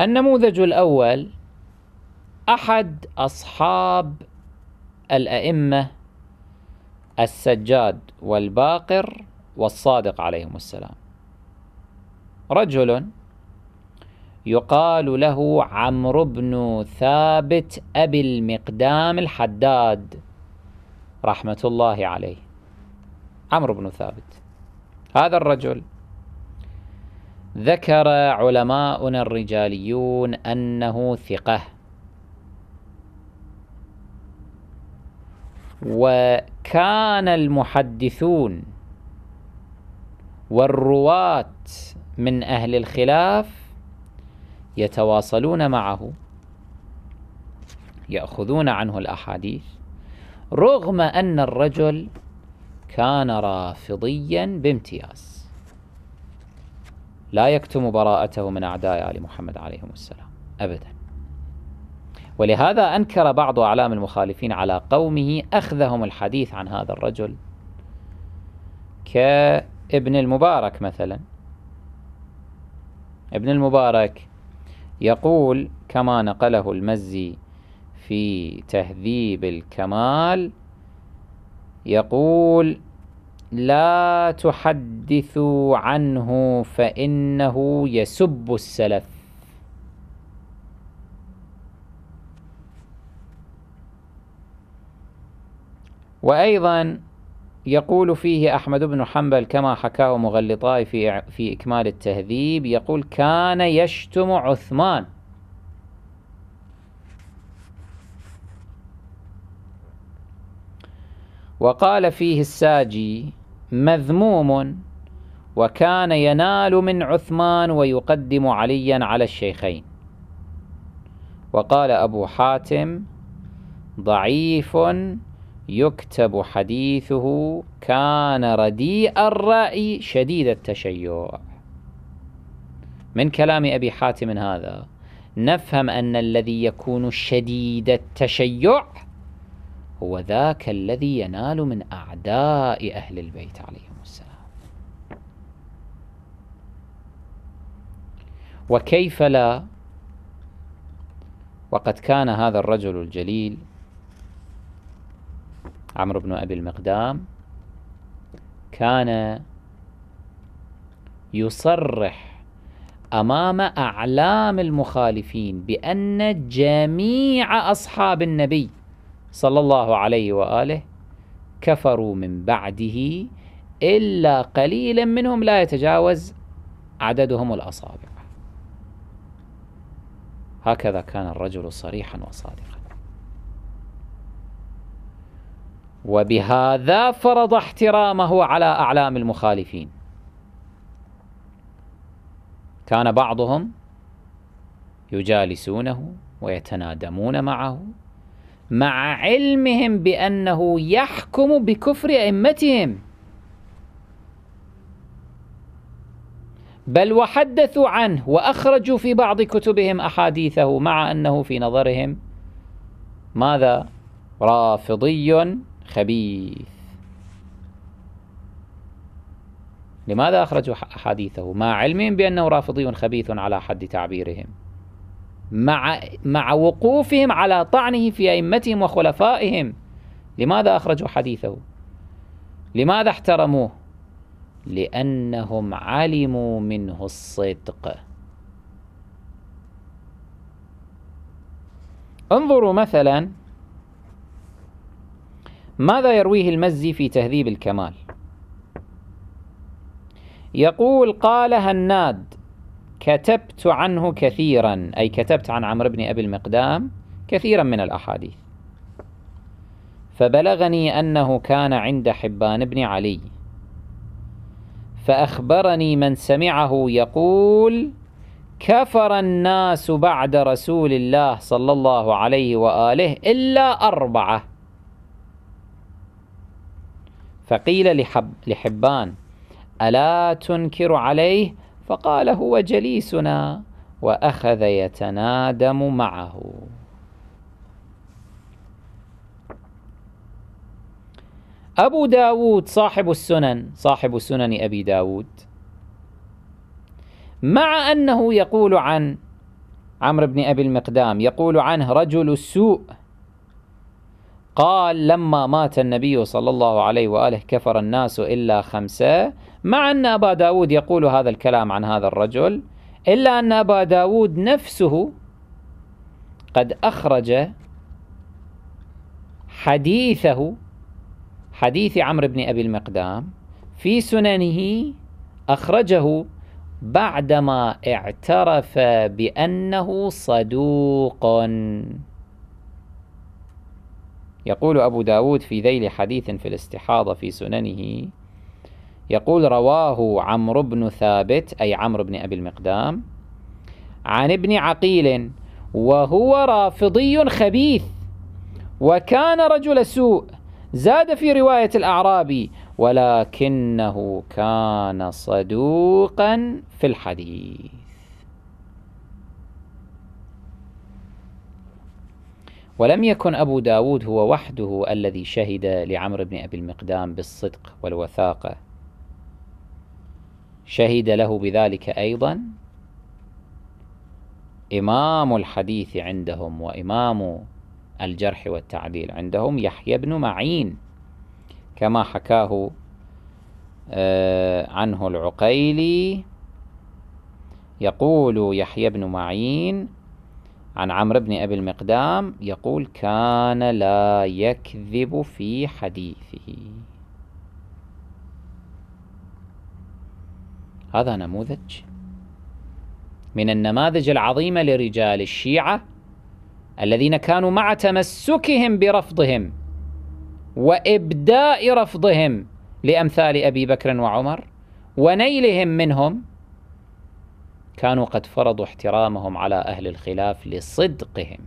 النموذج الأول أحد أصحاب الأئمة السجاد والباقر والصادق عليهم السلام، رجل يقال له عمرو بن ثابت أبي المقدام الحداد رحمة الله عليه. عمرو بن ثابت هذا الرجل ذكر علماؤنا الرجاليون أنه ثقة، وكان المحدثون والرواة من أهل الخلاف يتواصلون معه، يأخذون عنه الأحاديث، رغم أن الرجل كان رافضيا بامتياز، لا يكتم براءته من أعداء آل محمد عليهم السلام أبدا. ولهذا أنكر بعض أعلام المخالفين على قومه أخذهم الحديث عن هذا الرجل، كابن المبارك مثلا. ابن المبارك يقول كما نقله المزي في تهذيب الكمال، يقول: لا تحدثوا عنه فإنه يسب السلف. وأيضا يقول فيه أحمد بن حنبل كما حكاه مغلطاي في إكمال التهذيب، يقول: كان يشتم عثمان. وقال فيه الساجي: مذموم، وكان ينال من عثمان ويقدم عليا على الشيخين. وقال أبو حاتم: ضعيف يكتب حديثه، كان رديء الرأي شديد التشيع. من كلام أبي حاتم هذا نفهم أن الذي يكون شديد التشيع هو ذاك الذي ينال من أعداء أهل البيت عليهم السلام. وكيف لا، وقد كان هذا الرجل الجليل عمرو بن أبي المقدام كان يصرح أمام أعلام المخالفين بأن جميع أصحاب النبي صلى الله عليه وآله كفروا من بعده إلا قليلا منهم لا يتجاوز عددهم الأصابع. هكذا كان الرجل صريحا وصادقا، وبهذا فرض احترامه على أعلام المخالفين. كان بعضهم يجالسونه ويتنادمون معه مع علمهم بأنه يحكم بكفر أئمتهم، بل وحدثوا عنه وأخرجوا في بعض كتبهم أحاديثه، مع أنه في نظرهم ماذا؟ رافضي خبيث. لماذا أخرجوا أحاديثه مع علمهم بأنه رافضي خبيث على حد تعبيرهم، مع وقوفهم على طعنه في أئمتهم وخلفائهم؟ لماذا أخرجوا حديثه؟ لماذا احترموه؟ لأنهم علموا منه الصدق. انظروا مثلا ماذا يرويه المزي في تهذيب الكمال. يقول: قال هناد: كتبت عنه كثيرا، أي كتبت عن عمرو بن أبي المقدام كثيرا من الأحاديث، فبلغني أنه كان عند حبان بن علي، فأخبرني من سمعه يقول: كفر الناس بعد رسول الله صلى الله عليه وآله إلا 4. فقيل لحبان: ألا تنكر عليه؟ فقال: هو جليسنا، وأخذ يتنادم معه. أبو داود صاحب سنن أبي داود، مع أنه يقول عن عمرو بن أبي المقدام يقول عنه رجل سوء، قال لما مات النبي صلى الله عليه وآله كفر الناس إلا 5، مع أن أبا داود يقول هذا الكلام عن هذا الرجل، إلا أن أبا داود نفسه قد أخرج حديثه، حديث عمرو بن أبي المقدام في سننه، أخرجه بعدما اعترف بأنه صدوق. يقول أبو داود في ذيل حديث في الاستحاضة في سننه، يقول رواه عمرو بن ثابت أي عمرو بن أبي المقدام عن ابن عقيل وهو رافضي خبيث وكان رجل سوء، زاد في رواية الأعرابي ولكنه كان صدوقا في الحديث. ولم يكن أبو داود هو وحده الذي شهد لعمرو بن أبي المقدام بالصدق والوثاقة، شهد له بذلك أيضا إمام الحديث عندهم وإمام الجرح والتعديل عندهم يحيى بن معين، كما حكاه عنه العقيلي. يقول يحيى بن معين عن عمرو بن أبي المقدام يقول كان لا يكذب في حديثه. هذا نموذج من النماذج العظيمة لرجال الشيعة الذين كانوا مع تمسكهم برفضهم وإبداء رفضهم لأمثال أبي بكر وعمر ونيلهم منهم، كانوا قد فرضوا احترامهم على أهل الخلاف لصدقهم.